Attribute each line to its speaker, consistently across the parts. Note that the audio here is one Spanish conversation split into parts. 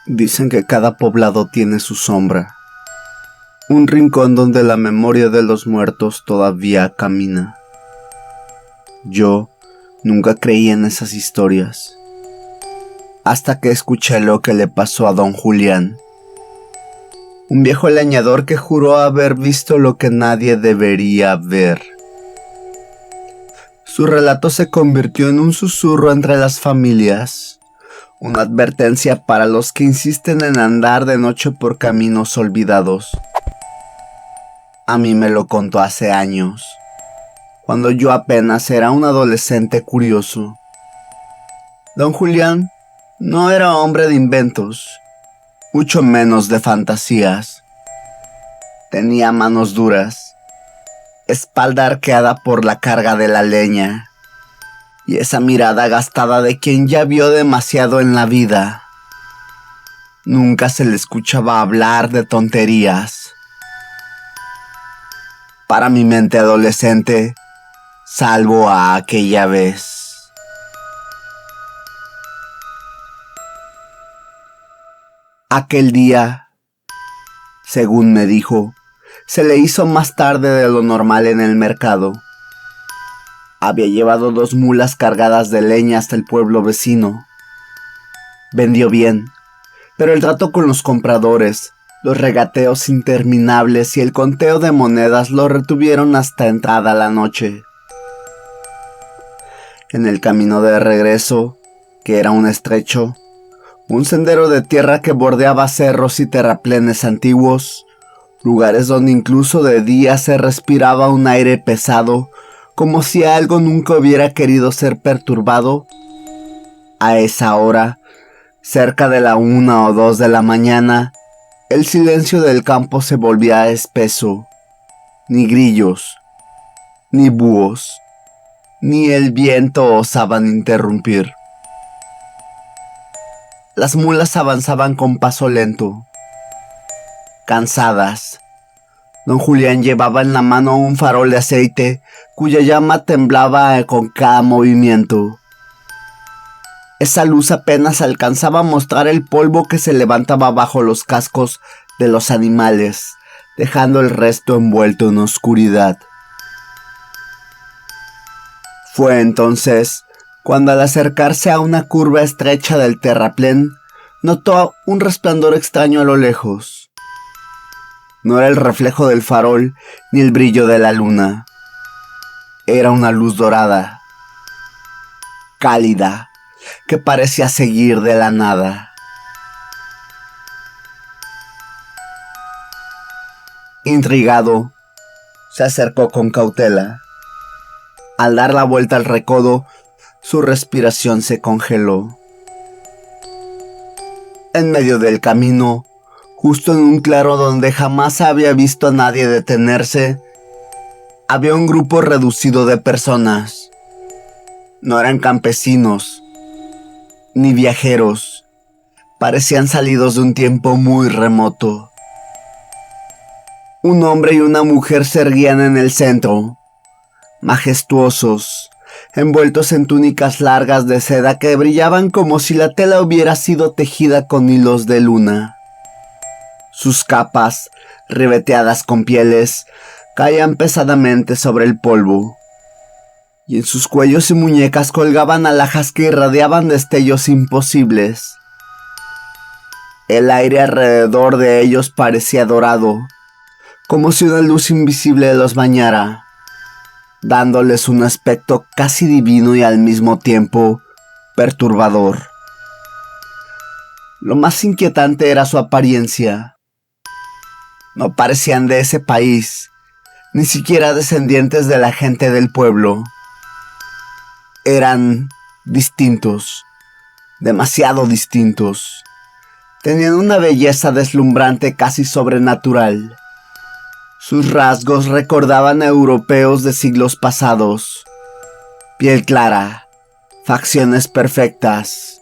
Speaker 1: Dicen que cada poblado tiene su sombra, un rincón donde la memoria de los muertos todavía camina. Yo nunca creí en esas historias, hasta que escuché lo que le pasó a don Julián, un viejo leñador que juró haber visto lo que nadie debería ver. Su relato se convirtió en un susurro entre las familias, una advertencia para los que insisten en andar de noche por caminos olvidados. A mí me lo contó hace años, cuando yo apenas era un adolescente curioso. Don Julián no era hombre de inventos, mucho menos de fantasías. Tenía manos duras, espalda arqueada por la carga de la leña, y esa mirada gastada de quien ya vio demasiado en la vida. Nunca se le escuchaba hablar de tonterías. Para mi mente adolescente, salvo a aquella vez. Aquel día, según me dijo, se le hizo más tarde de lo normal en el mercado. Había llevado 2 mulas cargadas de leña hasta el pueblo vecino. Vendió bien, pero el trato con los compradores, los regateos interminables y el conteo de monedas lo retuvieron hasta entrada la noche. En el camino de regreso, que era un estrecho, un sendero de tierra que bordeaba cerros y terraplenes antiguos, lugares donde incluso de día se respiraba un aire pesado, como si algo nunca hubiera querido ser perturbado. A esa hora, cerca de la 1 o 2 de la mañana, el silencio del campo se volvía espeso. Ni grillos, ni búhos, ni el viento osaban interrumpir. Las mulas avanzaban con paso lento, cansadas. Don Julián llevaba en la mano un farol de aceite cuya llama temblaba con cada movimiento. Esa luz apenas alcanzaba a mostrar el polvo que se levantaba bajo los cascos de los animales, dejando el resto envuelto en oscuridad. Fue entonces cuando, al acercarse a una curva estrecha del terraplén, notó un resplandor extraño a lo lejos. No era el reflejo del farol ni el brillo de la luna. Era una luz dorada, cálida, que parecía seguir de la nada. Intrigado, se acercó con cautela. Al dar la vuelta al recodo, su respiración se congeló. En medio del camino, justo en un claro donde jamás había visto a nadie detenerse, había un grupo reducido de personas. No eran campesinos, ni viajeros. Parecían salidos de un tiempo muy remoto. Un hombre y una mujer se erguían en el centro, majestuosos, envueltos en túnicas largas de seda que brillaban como si la tela hubiera sido tejida con hilos de luna. Sus capas, ribeteadas con pieles, caían pesadamente sobre el polvo, y en sus cuellos y muñecas colgaban alhajas que irradiaban destellos imposibles. El aire alrededor de ellos parecía dorado, como si una luz invisible los bañara, dándoles un aspecto casi divino y al mismo tiempo perturbador. Lo más inquietante era su apariencia. No parecían de ese país, ni siquiera descendientes de la gente del pueblo. Eran distintos, demasiado distintos. Tenían una belleza deslumbrante, casi sobrenatural. Sus rasgos recordaban a europeos de siglos pasados. Piel clara, facciones perfectas,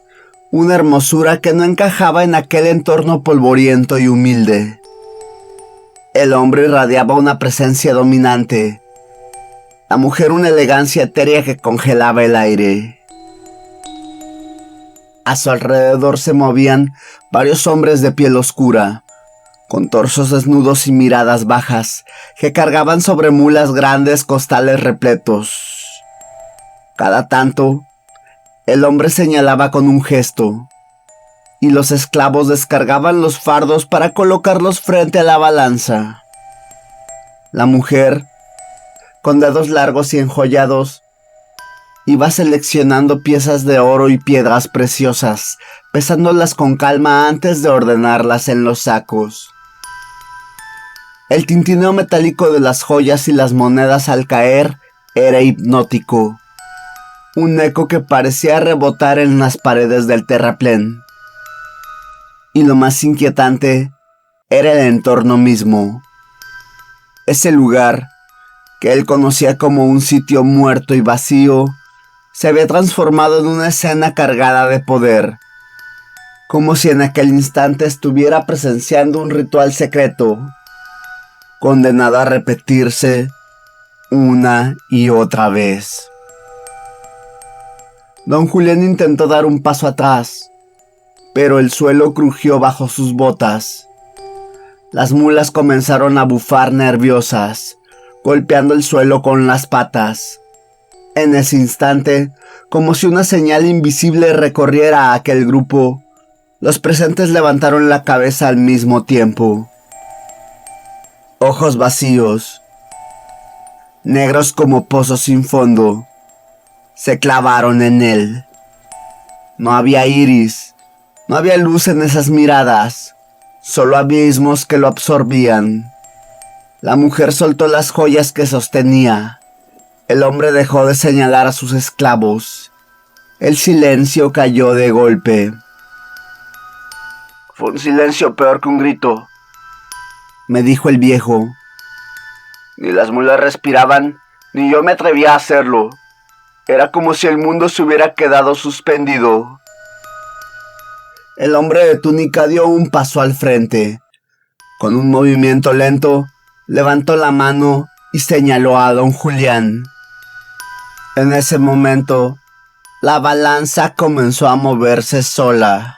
Speaker 1: una hermosura que no encajaba en aquel entorno polvoriento y humilde. El hombre irradiaba una presencia dominante, la mujer una elegancia etérea que congelaba el aire. A su alrededor se movían varios hombres de piel oscura, con torsos desnudos y miradas bajas, que cargaban sobre mulas grandes costales repletos. Cada tanto, el hombre señalaba con un gesto, y los esclavos descargaban los fardos para colocarlos frente a la balanza. La mujer, con dedos largos y enjollados, iba seleccionando piezas de oro y piedras preciosas, pesándolas con calma antes de ordenarlas en los sacos. El tintineo metálico de las joyas y las monedas al caer era hipnótico, un eco que parecía rebotar en las paredes del terraplén. Y lo más inquietante era el entorno mismo. Ese lugar, que él conocía como un sitio muerto y vacío, se había transformado en una escena cargada de poder, como si en aquel instante estuviera presenciando un ritual secreto, condenado a repetirse una y otra vez. Don Julián intentó dar un paso atrás, pero el suelo crujió bajo sus botas. Las mulas comenzaron a bufar nerviosas, golpeando el suelo con las patas. En ese instante, como si una señal invisible recorriera a aquel grupo, los presentes levantaron la cabeza al mismo tiempo. Ojos vacíos, negros como pozos sin fondo, se clavaron en él. No había iris, no había luz en esas miradas, solo abismos que lo absorbían. La mujer soltó las joyas que sostenía. El hombre dejó de señalar a sus esclavos. El silencio cayó de golpe. Fue un silencio peor que un grito, me dijo el viejo. Ni las mulas respiraban, ni yo me atrevía a hacerlo. Era como si el mundo se hubiera quedado suspendido. El hombre de túnica dio un paso al frente. Con un movimiento lento, levantó la mano y señaló a don Julián. En ese momento, la balanza comenzó a moverse sola.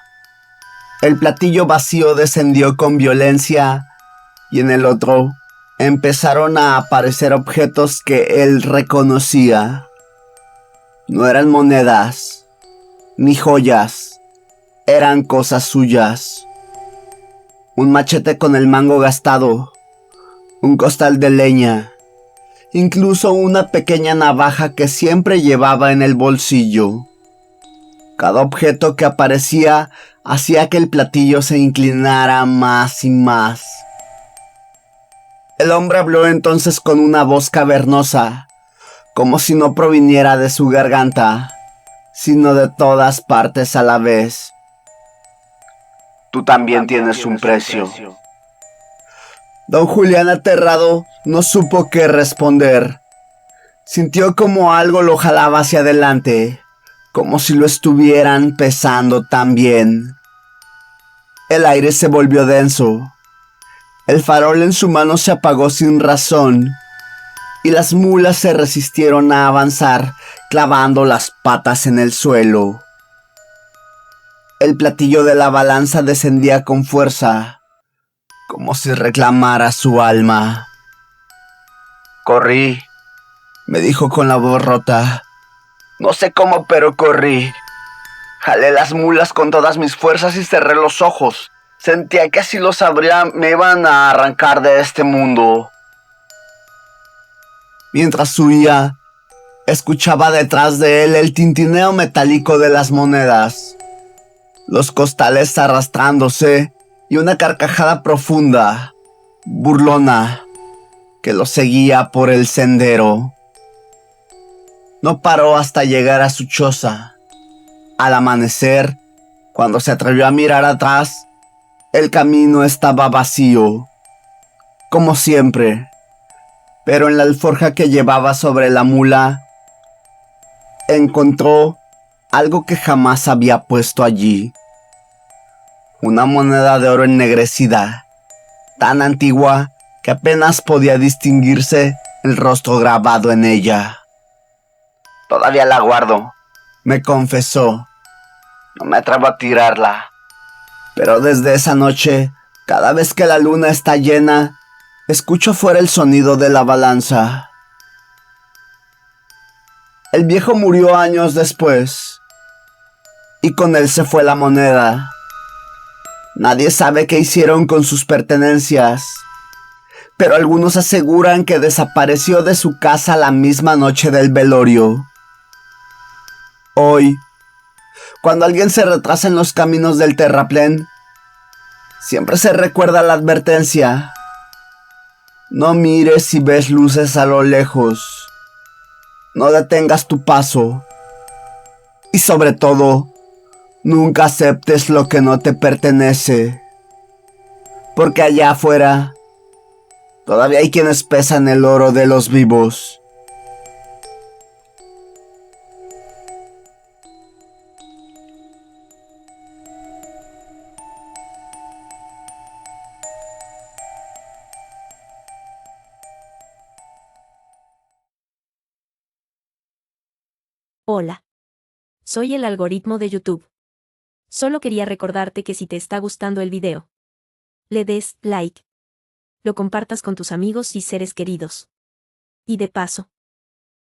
Speaker 1: El platillo vacío descendió con violencia y en el otro empezaron a aparecer objetos que él reconocía. No eran monedas, ni joyas, eran cosas suyas. Un machete con el mango gastado, un costal de leña, incluso una pequeña navaja que siempre llevaba en el bolsillo. Cada objeto que aparecía hacía que el platillo se inclinara más y más. El hombre habló entonces con una voz cavernosa, como si no proviniera de su garganta, sino de todas partes a la vez. Tú también tienes un precio. Don Julián, aterrado, no supo qué responder. Sintió como algo lo jalaba hacia adelante, como si lo estuvieran pesando también. El aire se volvió denso. El farol en su mano se apagó sin razón, y las mulas se resistieron a avanzar, clavando las patas en el suelo. El platillo de la balanza descendía con fuerza, como si reclamara su alma. Corrí, me dijo con la voz rota. No sé cómo, pero corrí. Jalé las mulas con todas mis fuerzas y cerré los ojos. Sentía que si los abría me iban a arrancar de este mundo. Mientras huía, escuchaba detrás de él el tintineo metálico de las monedas, los costales arrastrándose y una carcajada profunda, burlona, que lo seguía por el sendero. No paró hasta llegar a su choza. Al amanecer, cuando se atrevió a mirar atrás, el camino estaba vacío, como siempre, pero en la alforja que llevaba sobre la mula, encontró algo que jamás había puesto allí. Una moneda de oro ennegrecida, tan antigua que apenas podía distinguirse el rostro grabado en ella. Todavía la guardo, me confesó. No me atrevo a tirarla. Pero desde esa noche, cada vez que la luna está llena, escucho fuera el sonido de la balanza. El viejo murió años después, y con él se fue la moneda. Nadie sabe qué hicieron con sus pertenencias, pero algunos aseguran que desapareció de su casa la misma noche del velorio. Hoy, cuando alguien se retrasa en los caminos del terraplén, siempre se recuerda la advertencia: no mires si ves luces a lo lejos. No detengas tu paso. Y sobre todo, nunca aceptes lo que no te pertenece. Porque allá afuera, todavía hay quienes pesan el oro de los vivos.
Speaker 2: Hola. Soy el algoritmo de YouTube. Solo quería recordarte que si te está gustando el video, le des like, lo compartas con tus amigos y seres queridos. Y de paso,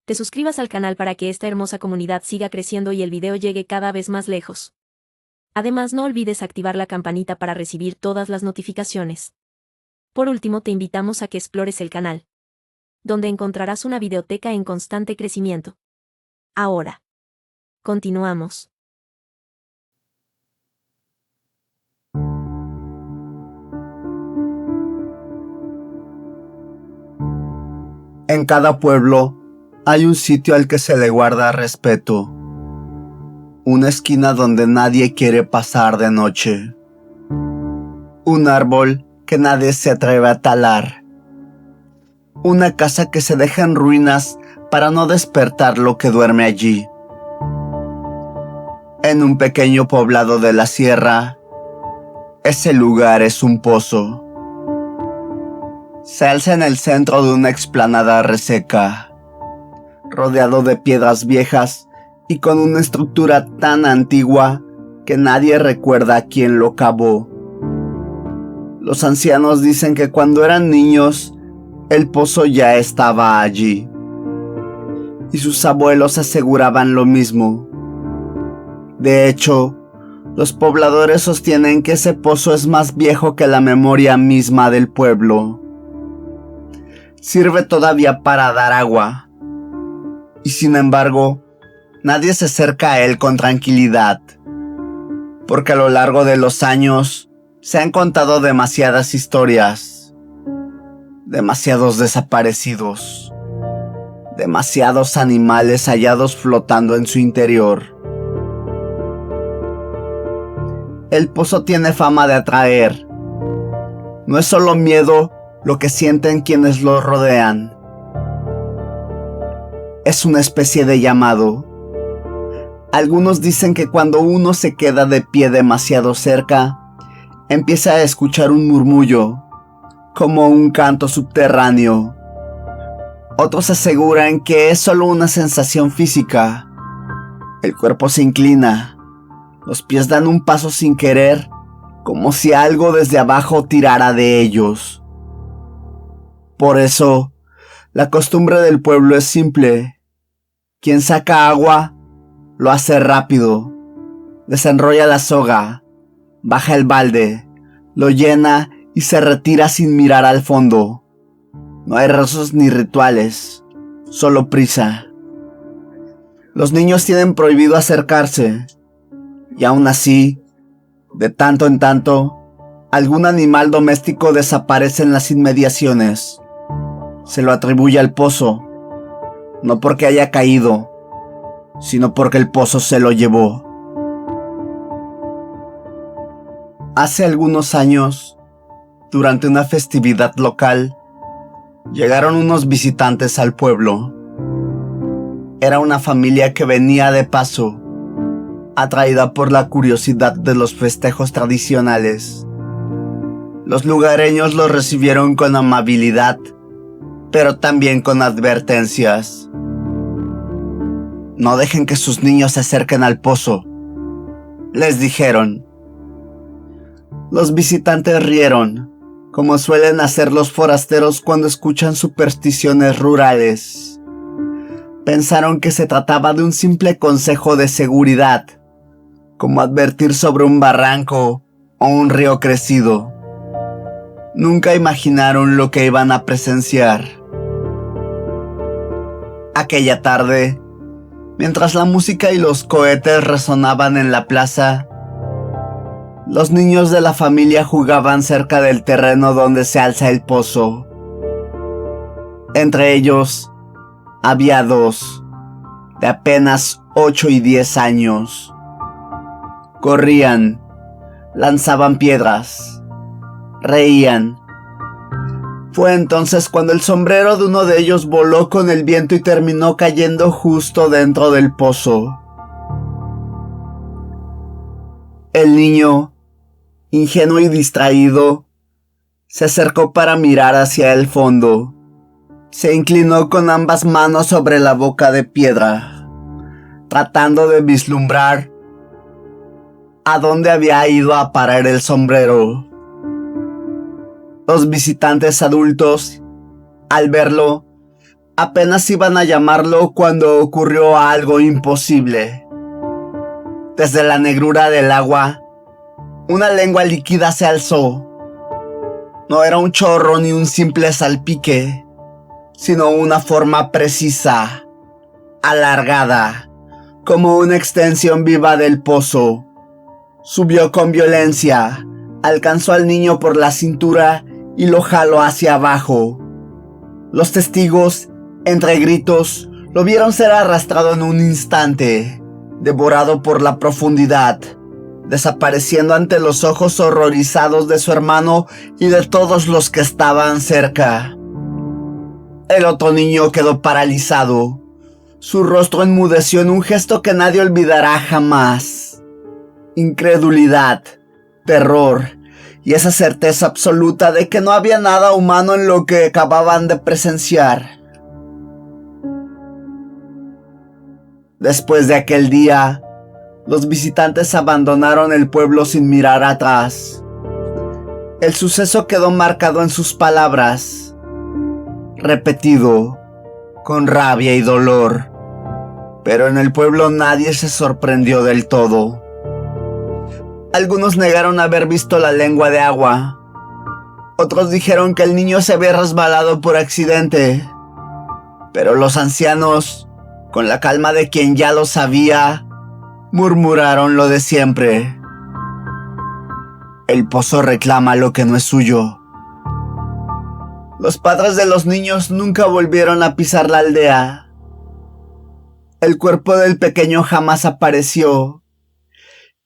Speaker 2: te suscribas al canal para que esta hermosa comunidad siga creciendo y el video llegue cada vez más lejos. Además, no olvides activar la campanita para recibir todas las notificaciones. Por último, te invitamos a que explores el canal, donde encontrarás una videoteca en constante crecimiento. Ahora, continuamos.
Speaker 1: En cada pueblo hay un sitio al que se le guarda respeto. Una esquina donde nadie quiere pasar de noche. Un árbol que nadie se atreve a talar. Una casa que se deja en ruinas para no despertar lo que duerme allí. En un pequeño poblado de la sierra, ese lugar es un pozo. Se alza en el centro de una explanada reseca, rodeado de piedras viejas y con una estructura tan antigua que nadie recuerda quién lo cavó. Los ancianos dicen que cuando eran niños, el pozo ya estaba allí. Y sus abuelos aseguraban lo mismo. De hecho, los pobladores sostienen que ese pozo es más viejo que la memoria misma del pueblo. Sirve todavía para dar agua. Y sin embargo, nadie se acerca a él con tranquilidad. Porque a lo largo de los años, se han contado demasiadas historias. Demasiados desaparecidos. Demasiados animales hallados flotando en su interior. El pozo tiene fama de atraer. No es solo miedo lo que sienten quienes lo rodean. Es una especie de llamado. Algunos dicen que cuando uno se queda de pie demasiado cerca, empieza a escuchar un murmullo, como un canto subterráneo. Otros aseguran que es solo una sensación física. El cuerpo se inclina, los pies dan un paso sin querer, como si algo desde abajo tirara de ellos. Por eso, la costumbre del pueblo es simple. Quien saca agua, lo hace rápido. Desenrolla la soga, baja el balde, lo llena y se retira sin mirar al fondo. No hay rezos ni rituales, solo prisa. Los niños tienen prohibido acercarse, y aún así, de tanto en tanto, algún animal doméstico desaparece en las inmediaciones. Se lo atribuye al pozo, no porque haya caído, sino porque el pozo se lo llevó. Hace algunos años, durante una festividad local, llegaron unos visitantes al pueblo. Era una familia que venía de paso, atraída por la curiosidad de los festejos tradicionales. Los lugareños los recibieron con amabilidad, pero también con advertencias. No dejen que sus niños se acerquen al pozo. les dijeron. Los visitantes rieron, como suelen hacer los forasteros cuando escuchan supersticiones rurales. Pensaron que se trataba de un simple consejo de seguridad, como advertir sobre un barranco o un río crecido. Nunca imaginaron lo que iban a presenciar. Aquella tarde, mientras la música y los cohetes resonaban en la plaza, los niños de la familia jugaban cerca del terreno donde se alza el pozo. Entre ellos, había dos, de apenas 8 y 10 años. Corrían, lanzaban piedras, reían. Fue entonces cuando el sombrero de uno de ellos voló con el viento y terminó cayendo justo dentro del pozo. El niño, ingenuo y distraído, se acercó para mirar hacia el fondo. Se inclinó con ambas manos sobre la boca de piedra, tratando de vislumbrar a dónde había ido a parar el sombrero. Los visitantes adultos, al verlo, apenas iban a llamarlo cuando ocurrió algo imposible. Desde la negrura del agua, una lengua líquida se alzó. No era un chorro ni un simple salpique, sino una forma precisa, alargada, como una extensión viva del pozo. Subió con violencia, alcanzó al niño por la cintura y lo jaló hacia abajo. Los testigos, entre gritos, lo vieron ser arrastrado en un instante, devorado por la profundidad, desapareciendo ante los ojos horrorizados de su hermano y de todos los que estaban cerca. El otro niño quedó paralizado. Su rostro enmudeció en un gesto que nadie olvidará jamás. Incredulidad, terror y esa certeza absoluta de que no había nada humano en lo que acababan de presenciar. Después de aquel día, los visitantes abandonaron el pueblo sin mirar atrás. El suceso quedó marcado en sus palabras, repetido, con rabia y dolor, pero en el pueblo nadie se sorprendió del todo. Algunos negaron haber visto la lengua de agua. Otros dijeron que el niño se había resbalado por accidente. Pero los ancianos, con la calma de quien ya lo sabía, murmuraron lo de siempre. El pozo reclama lo que no es suyo. Los padres de los niños nunca volvieron a pisar la aldea. El cuerpo del pequeño jamás apareció.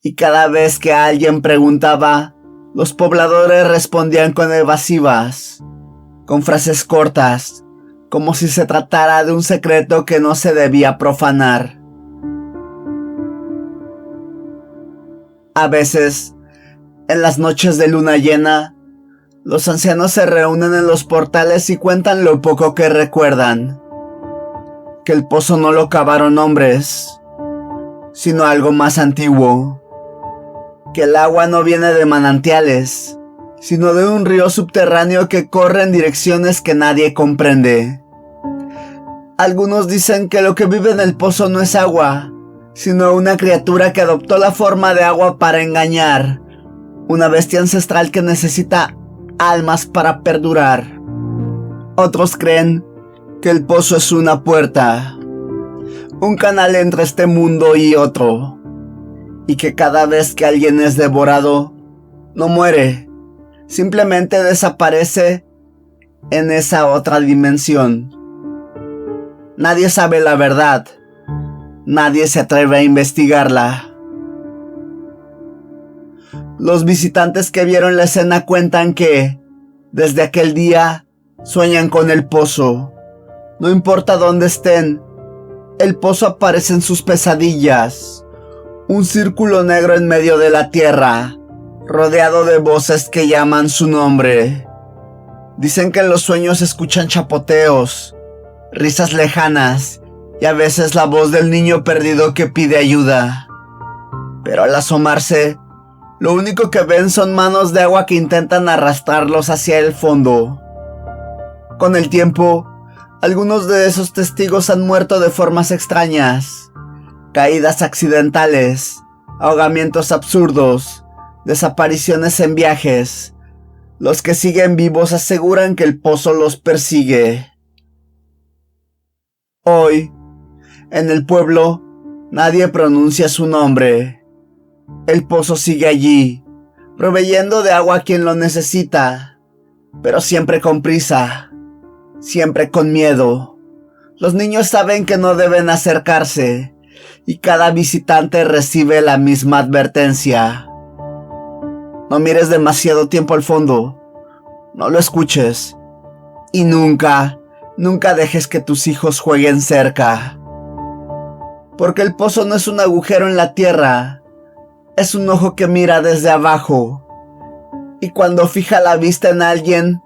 Speaker 1: Y cada vez que alguien preguntaba, los pobladores respondían con evasivas, con frases cortas, como si se tratara de un secreto que no se debía profanar. A veces, en las noches de luna llena, los ancianos se reúnen en los portales y cuentan lo poco que recuerdan. Que el pozo no lo cavaron hombres, sino algo más antiguo. Que el agua no viene de manantiales, sino de un río subterráneo que corre en direcciones que nadie comprende. Algunos dicen que lo que vive en el pozo no es agua, sino una criatura que adoptó la forma de agua para engañar, una bestia ancestral que necesita almas para perdurar. Otros creen que el pozo es una puerta, un canal entre este mundo y otro, y que cada vez que alguien es devorado, no muere, simplemente desaparece en esa otra dimensión. Nadie sabe la verdad, nadie se atreve a investigarla. Los visitantes que vieron la escena cuentan que, desde aquel día, sueñan con el pozo. No importa dónde estén, el pozo aparece en sus pesadillas. Un círculo negro en medio de la tierra, rodeado de voces que llaman su nombre. Dicen que en los sueños escuchan chapoteos, risas lejanas y a veces la voz del niño perdido que pide ayuda. pero al asomarse, lo único que ven son manos de agua que intentan arrastrarlos hacia el fondo. Con el tiempo, algunos de esos testigos han muerto de formas extrañas: caídas accidentales, ahogamientos absurdos, desapariciones en viajes. Los que siguen vivos aseguran que el pozo los persigue. Hoy, en el pueblo, nadie pronuncia su nombre. El pozo sigue allí, proveyendo de agua a quien lo necesita, pero siempre con prisa, siempre con miedo. Los niños saben que no deben acercarse, y cada visitante recibe la misma advertencia: no mires demasiado tiempo al fondo, no lo escuches, y nunca dejes que tus hijos jueguen cerca. Porque el pozo no es un agujero en la tierra, es un ojo que mira desde abajo, y cuando fija la vista en alguien,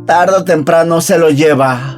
Speaker 1: tarde o temprano se lo lleva.